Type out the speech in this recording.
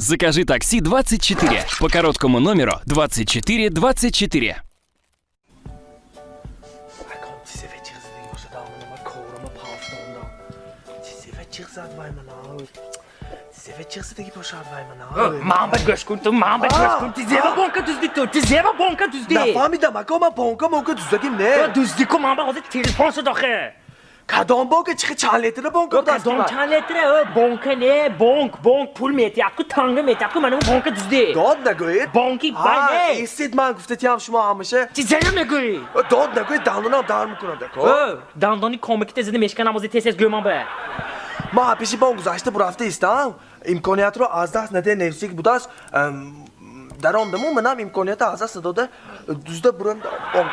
Закажи такси 24 по короткому номеру 2424. محمد گوش کن تو محمد گوش کن تیزیبا بانکا düzdü تو تیزیبا بانکا düzdü نفهمیدم اکا من بانکا düzdگیم نه düzdü کو محمد حاضر تلفن شد آخه کدام بانک چه چند لیتر بانک بود کدام چند لیتره بانک نه بانک پول میتیاب کو تانگه میتیاب کو منو بانکا düzdü داد نگوید بانکی بله ایستید من گفتم شما همیشه تیزیبا میگوی داد نگوید دندونم در میکنم دکا دندانی کمکی تزده مشکن نمازی تیس از گویمان به ما پیشی بان گذاشته برفته ایستم امکانیت رو از دست نده نفسی که بوده است در آن دمون منم امکانیت از دست داده دوزده برم بانک